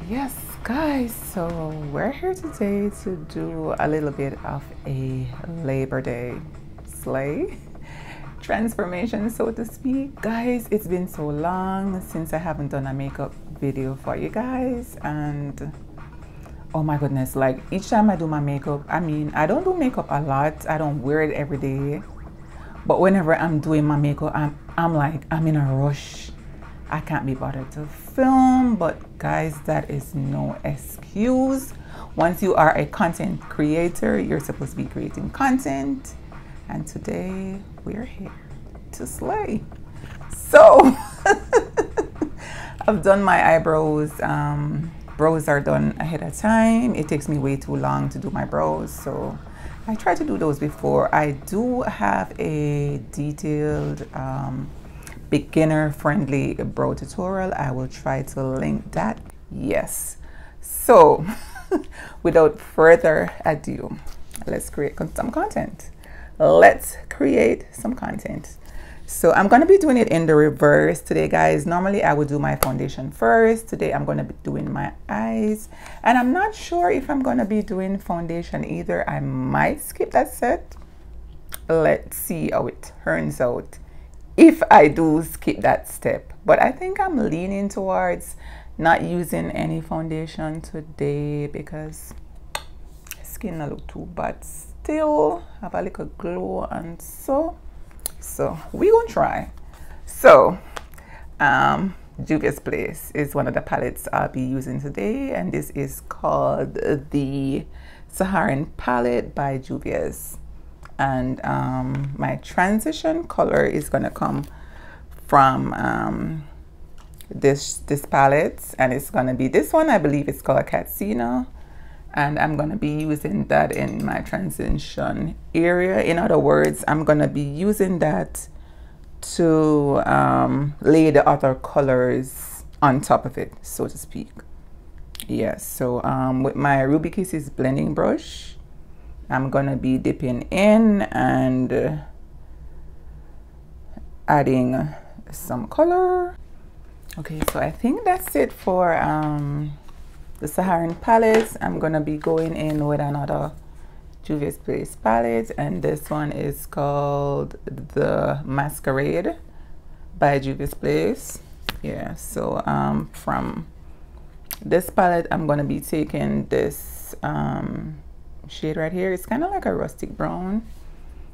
Yes, guys, so we're here today to do a little bit of a Labor Day slay transformation, so to speak. Guys, it's been so long since I haven't done a makeup video for you guys, and oh my goodness, like each time I do my makeup, I mean, I don't do makeup a lot, I don't wear it every day, but whenever I'm doing my makeup, I'm like, I'm in a rush. I can't be bothered to film, but guys, that is no excuse. Once you are a content creator, you're supposed to be creating content, and today we're here to slay. So I've done my eyebrows. Brows are done ahead of time. It takes me way too long to do my brows, so I try to do those before. I do have a detailed beginner friendly brow tutorial. I will try to link that. Yes, so without further ado, let's create some content. Let's create some content. So I'm going to be doing it in the reverse today, guys. Normally I would do my foundation first. Today I'm going to be doing my eyes, and I'm not sure if I'm going to be doing foundation either. I might skip that set. Let's see how it turns out if I do skip that step, but I think I'm leaning towards not using any foundation today because skin not look too bad, still have a little glow, and so we gonna try. So Juvia's Place is one of the palettes I'll be using today, and this is called the Saharan palette by Juvia's. And my transition color is gonna come from this palette, and it's gonna be this one. I believe it's called Katsina, and I'm gonna be using that in my transition area. In other words, I'm gonna be using that to lay the other colors on top of it, so to speak. Yes, so with my Ruby Kisses blending brush, I'm gonna be dipping in and adding some color. Okay, so I think that's it for the Saharan palette. I'm gonna be going in with another Juvia's Place palette, and this one is called the Masquerade by Juvia's Place. Yeah, so from this palette I'm gonna be taking this shade right here. It's kind of like a rustic brown,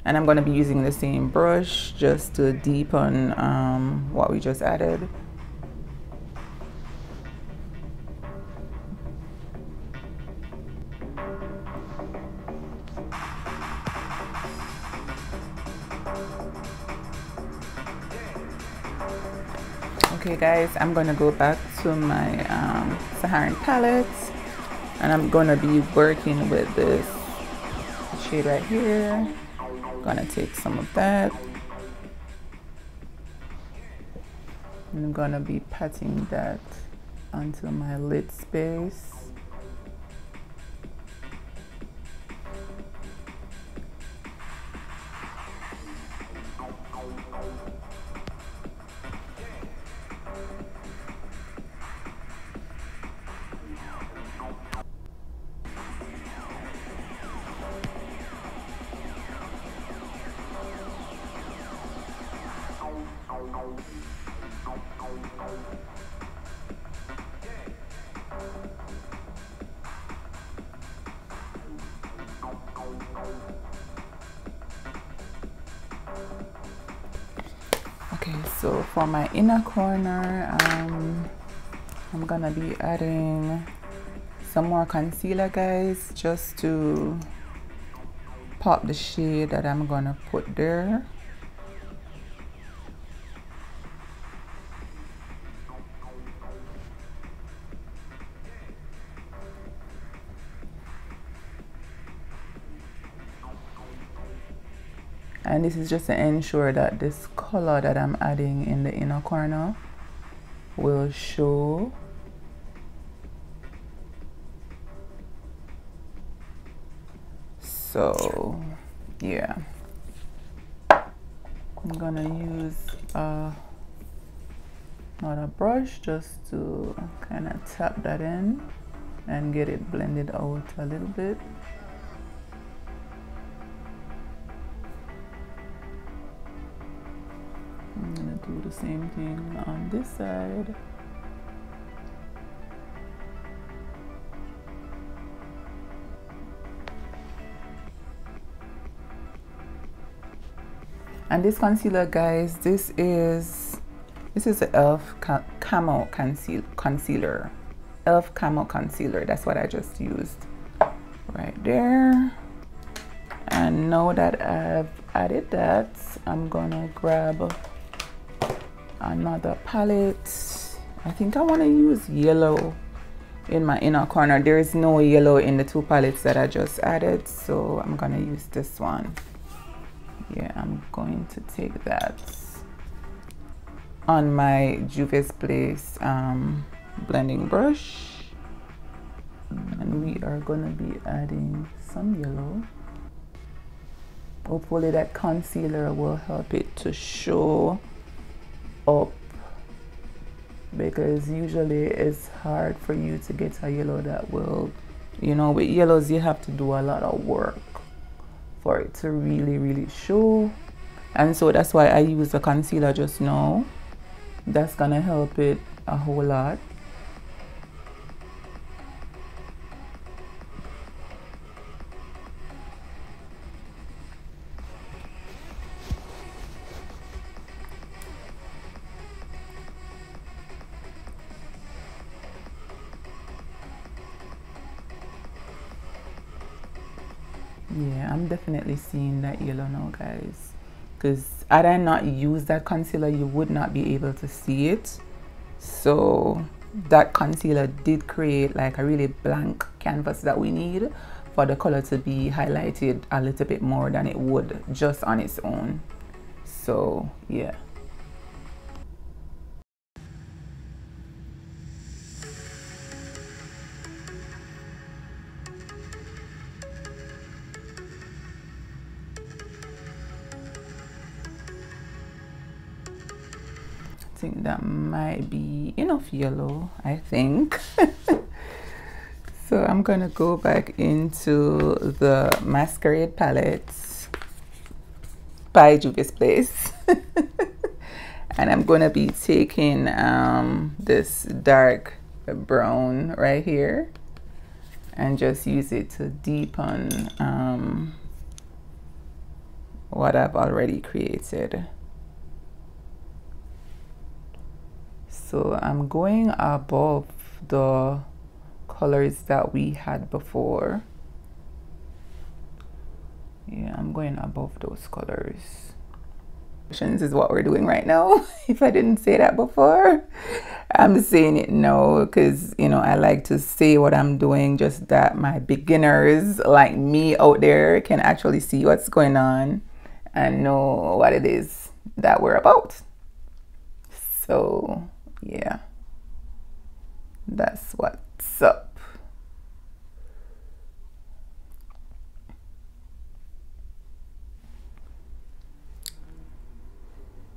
and I'm going to be using the same brush just to deepen what we just added. Okay guys, I'm going to go back to my Saharan palette, and I'm going to be working with this shade right here. I'm going to take some of that, and I'm going to be patting that onto my lid space. Okay, so for my inner corner, I'm gonna be adding some more concealer, guys, just to pop the shade that I'm gonna put there. And this is just to ensure that this color that I'm adding in the inner corner will show. So yeah, I'm gonna use Not a brush, just to kind of tap that in and get it blended out a little bit. I'm gonna do the same thing on this side. And this concealer, guys, this is the e.l.f. Camo Concealer. e.l.f. Camo Concealer, that's what I just used right there. And now that I've added that, I'm gonna grab another palette. I think I want to use yellow in my inner corner. There is no yellow in the two palettes that I just added, so I'm gonna use this one. Yeah, I'm going to take that on my Juvia's Place blending brush, and we are gonna be adding some yellow. Hopefully that concealer will help it to show up, because usually it's hard for you to get a yellow that will, you know, with yellows you have to do a lot of work for it to really show. And so that's why I use the concealer just now. That's gonna help it a whole lot. Yeah, I'm definitely seeing that yellow now, guys, because had I not used that concealer, you would not be able to see it. So that concealer did create like a really blank canvas that we need for the color to be highlighted a little bit more than it would just on its own. So yeah. I think that might be enough yellow, I think. So I'm gonna go back into the Masquerade palettes by Juvia's Place. And I'm gonna be taking this dark brown right here and just use it to deepen what I've already created. So I'm going above the colors that we had before. Yeah, I'm going above those colors. This is what we're doing right now. If I didn't say that before, I'm saying it now because, you know, I like to say what I'm doing, just that my beginners like me out there can actually see what's going on and know what it is that we're about. So yeah, that's what's up.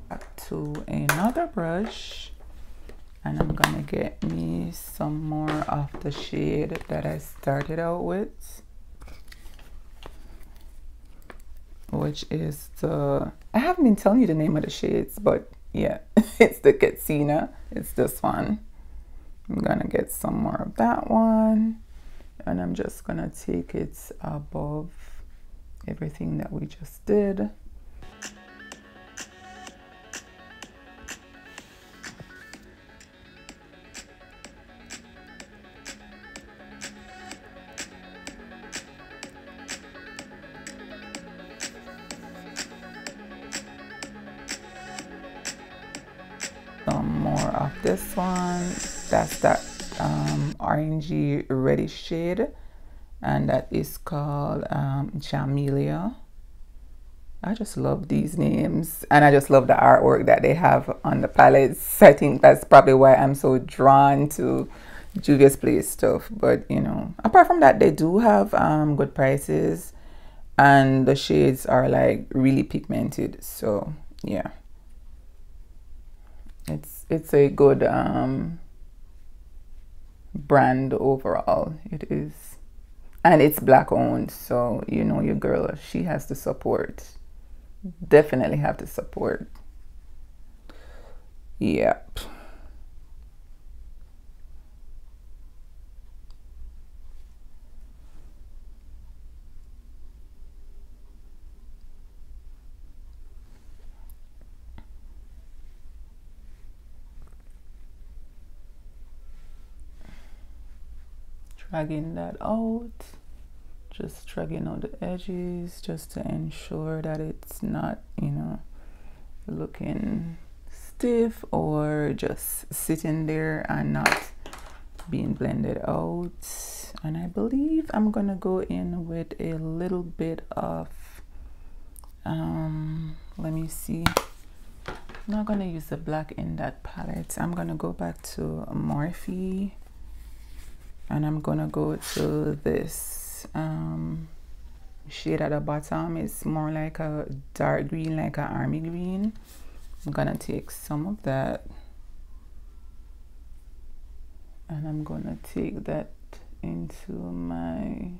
Back to another brush, and I'm gonna get me some more of the shade that I started out with, which is the, I haven't been telling you the name of the shades, but yeah, it's the Katsina. It's this one. I'm gonna get some more of that one, and I'm just gonna take it above everything that we just did. Some more of this one. That's that orangey reddish shade, and that is called Jamelia. I just love these names, and I just love the artwork that they have on the palettes. I think that's probably why I'm so drawn to Juvia's Place stuff. But you know, apart from that, they do have good prices, and the shades are like really pigmented. So yeah, it's it's a good brand overall. It is, and it's black owned, so you know your girl, she has to support. Definitely have to support. Yep. Dragging that out, just dragging out the edges just to ensure that it's not, you know, looking stiff or just sitting there and not being blended out. And I believe I'm gonna go in with a little bit of let me see, I'm not gonna use the black in that palette. I'm gonna go back to Morphe, and I'm gonna go to this shade at the bottom. It's more like a dark green, like an army green. I'm gonna take some of that, and I'm gonna take that into my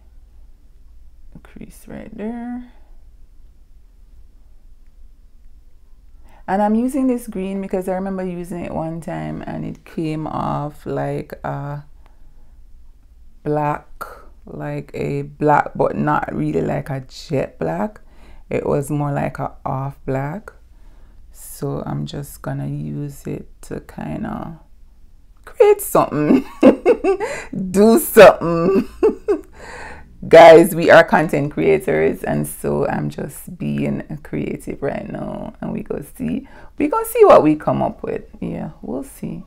crease right there. And I'm using this green because I remember using it one time and it came off like a black, like a black, but not really like a jet black. It was more like a off black. So I'm just gonna use it to kind of create something. Do something. Guys, we are content creators, and so I'm just being creative right now, and we gonna see what we come up with. Yeah, we'll see.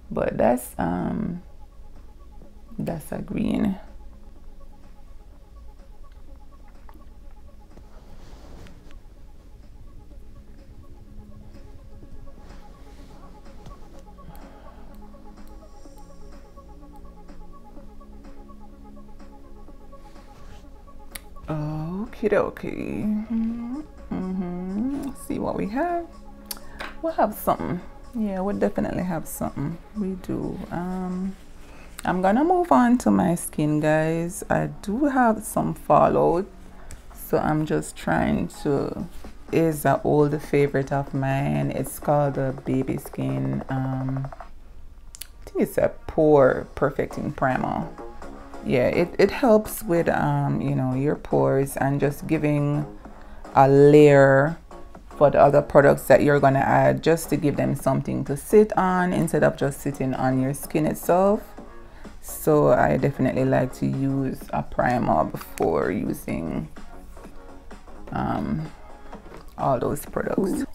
But that's a green. Okie dokie. See what we have. We'll have something. Yeah, we'll definitely have something. We do. I'm gonna move on to my skin, guys. I do have some fallout, so I'm just trying to. Is an old favorite of mine. It's called the Baby Skin. I think it's a pore perfecting primer. Yeah, it helps with you know, your pores and just giving a layer for the other products that you're gonna add, just to give them something to sit on instead of just sitting on your skin itself. So I definitely like to use a primer before using all those products.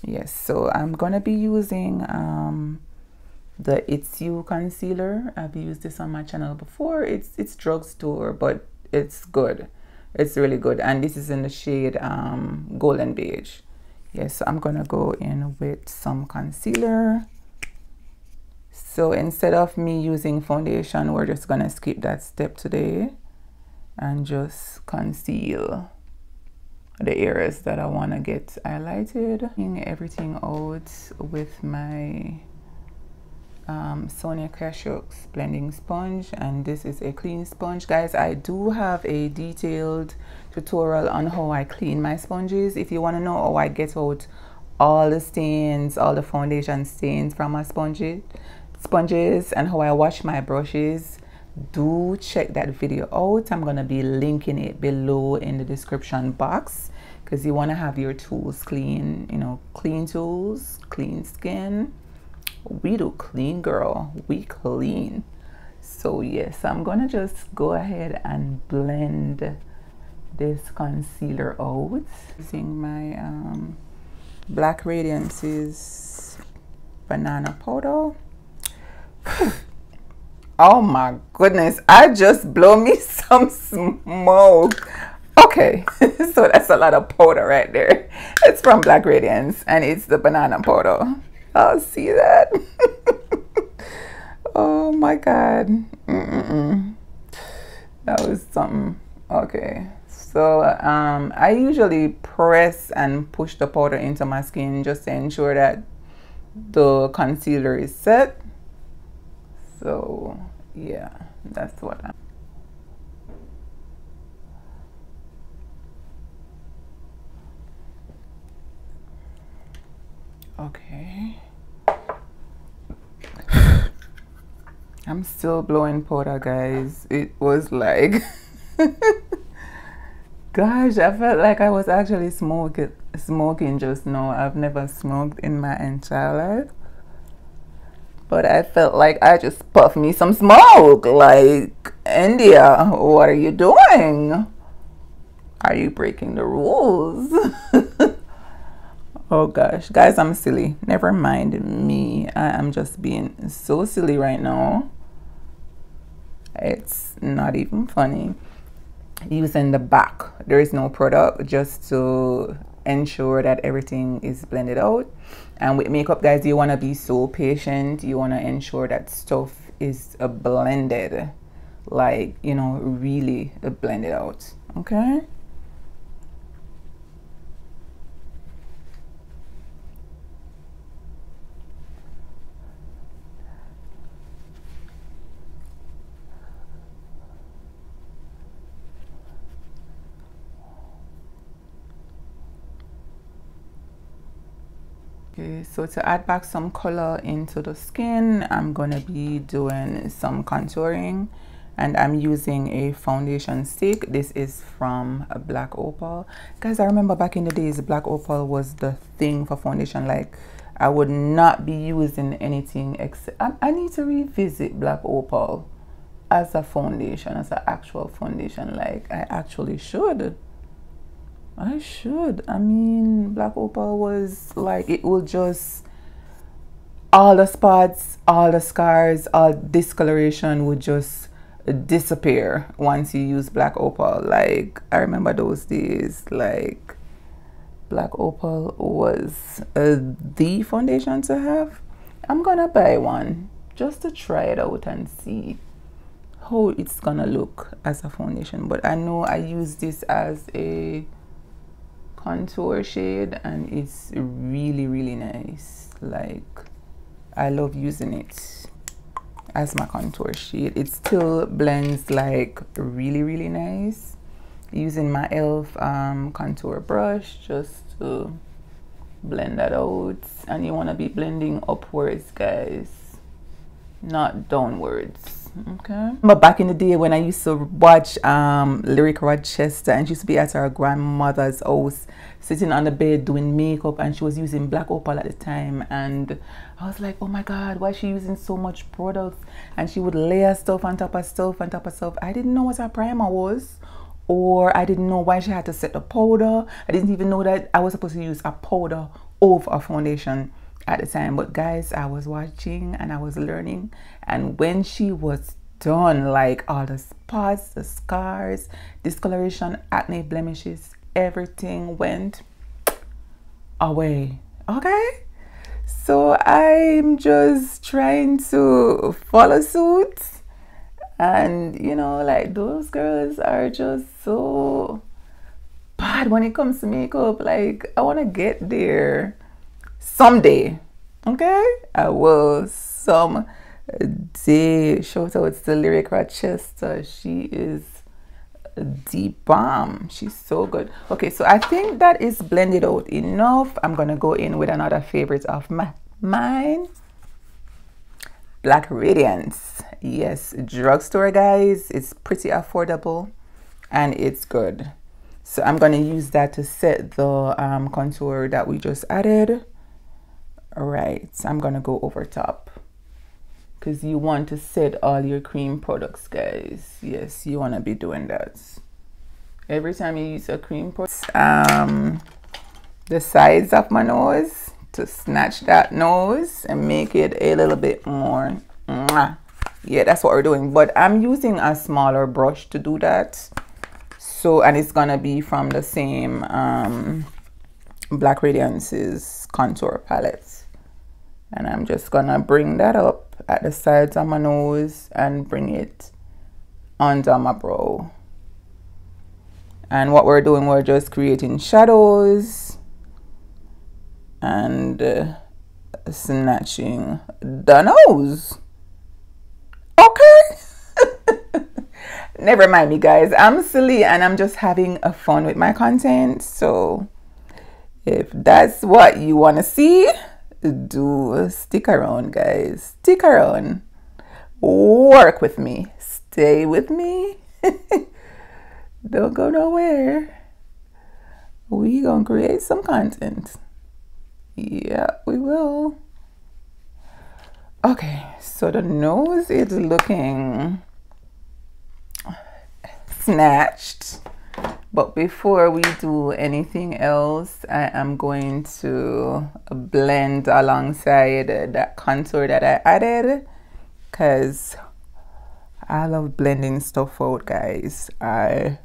Yes, so I'm gonna be using the It's You concealer. I've used this on my channel before. It's drugstore, but it's good. It's really good, and this is in the shade Golden Beige. Yes, so I'm gonna go in with some concealer. So instead of me using foundation, we're just gonna skip that step today and just conceal the areas that I want to get highlighted. Everything out with my Sonia Kashuk's blending sponge, and this is a clean sponge. Guys, I do have a detailed tutorial on how I clean my sponges. If you want to know how I get out all the stains, all the foundation stains from my sponges, and how I wash my brushes, do check that video out. I'm gonna be linking it below in the description box, because you want to have your tools clean, you know, clean tools, clean skin. We do clean, girl. We clean. So yes, I'm gonna just go ahead and blend this concealer out using my Black Radiance's banana powder. Oh my goodness, I just blow me some smoke. Okay, so that's a lot of powder right there. It's from Black Radiance, and it's the banana powder. I'll see that. Oh my God. That was something. Okay. So I usually press and push the powder into my skin just to ensure that the concealer is set. So yeah, that's what I'm. Okay. I'm still blowing powder, guys. It was like, gosh, I felt like I was actually smoking just now. I've never smoked in my entire life. But I felt like I just puffed me some smoke. Like, India, what are you doing? Are you breaking the rules? Oh gosh, guys, I'm silly. Never mind me. I am just being so silly right now. It's not even funny. Using the back, there is no product, just to ensure that everything is blended out. And with makeup, guys, you want to be so patient. You want to ensure that stuff is blended, like, you know, really blended out. Okay. Okay, so to add back some color into the skin, I'm gonna be doing some contouring, and I'm using a foundation stick. This is from a Black Opal. Guys, I remember back in the days, Black Opal was the thing for foundation. Like, I would not be using anything except, I need to revisit Black Opal as a foundation, as an actual foundation. Like, I actually should. I should. I mean, Black Opal was like, it will just, all the spots, all the scars, all discoloration would just disappear once you use Black Opal. Like, I remember those days. Like, Black Opal was the foundation to have. I'm gonna buy one just to try it out and see how it's gonna look as a foundation. But I know I use this as a contour shade, and it's really, really nice. Like, I love using it as my contour shade. It still blends like really, really nice. Using my e.l.f. contour brush just to blend that out. And you want to be blending upwards, guys, not downwards. Okay. But back in the day when I used to watch Lyric Rochester, and she used to be at her grandmother's house sitting on the bed doing makeup, and she was using Black Opal at the time, and I was like, oh my God, why is she using so much products? And she would layer stuff on top of stuff on top of stuff. I didn't know what her primer was, or I didn't know why she had to set the powder. I didn't even know that I was supposed to use a powder over a foundation at the time. But guys, I was watching and I was learning, and when she was done, like, all the spots, the scars, discoloration, acne, blemishes, everything went away. Okay, so I'm just trying to follow suit, and you know, like, those girls are just so bad when it comes to makeup. Like, I want to get there someday. Okay, I will someday. Shout out to Lyric Rochester. She is the bomb. She's so good. Okay, so I think that is blended out enough. I'm gonna go in with another favorite of mine, Black Radiance. Yes, drugstore, guys. It's pretty affordable and it's good. So I'm gonna use that to set the contour that we just added. All right, so I'm gonna go over top, because you want to set all your cream products, guys. Yes, you want to be doing that every time you use a cream product. The sides of my nose, to snatch that nose and make it a little bit more mwah. Yeah, that's what we're doing, but I'm using a smaller brush to do that. So, and it's gonna be from the same Black Radiance's contour palette. And I'm just gonna bring that up at the sides of my nose and bring it under my brow. And what we're doing, we're just creating shadows and snatching the nose. Okay. Never mind me, guys. I'm silly and I'm just having a fun with my content. So if that's what you want to see, do stick around, guys. Stick around. Work with me. Stay with me. Don't go nowhere. We gonna create some content. Yeah, we will. Okay, so the nose is looking snatched. But before we do anything else, I am going to blend alongside that contour that I added, because I love blending stuff out, guys. I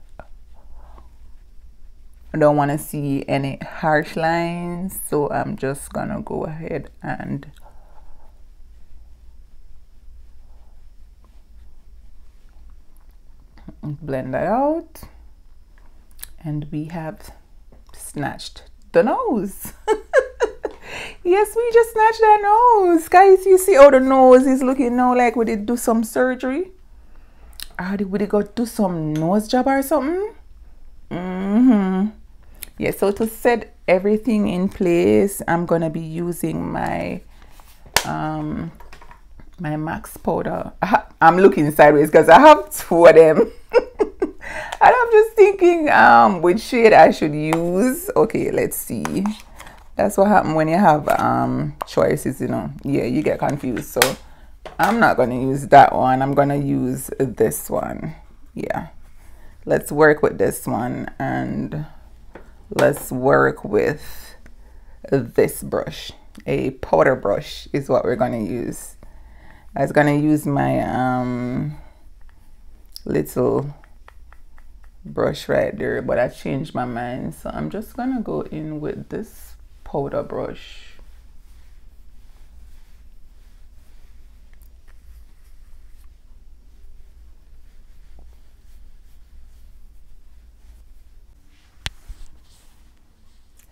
don't want to see any harsh lines, so I'm just gonna go ahead and blend that out. And we have snatched the nose. Yes, we just snatched that nose. Guys, you see how the nose is looking now, like we did do some surgery? Or would it go do some nose job or something? Yeah, so to set everything in place, I'm gonna be using my my Max powder. I'm looking sideways because I have two of them. And I'm just thinking which shade I should use. Okay, let's see. That's what happens when you have choices, you know. Yeah, you get confused. So I'm not going to use that one. I'm going to use this one. Yeah. Let's work with this one. And let's work with this brush. A powder brush is what we're going to use. I was going to use my little brush right there, but I changed my mind, so I'm just gonna go in with this powder brush.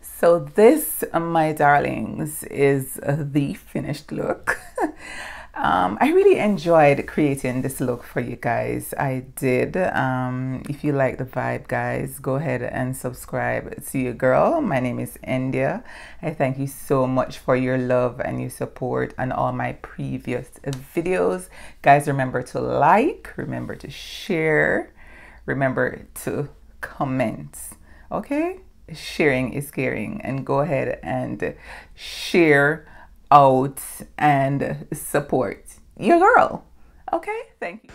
So this, my darlings, is the finished look. I really enjoyed creating this look for you guys. I did. If you like the vibe, guys, go ahead and subscribe to your girl. My name is India. I thank you so much for your love and your support on all my previous videos. Guys, remember to like, remember to share, remember to comment. Okay? Sharing is caring, and go ahead and share out and support your girl. Okay, thank you.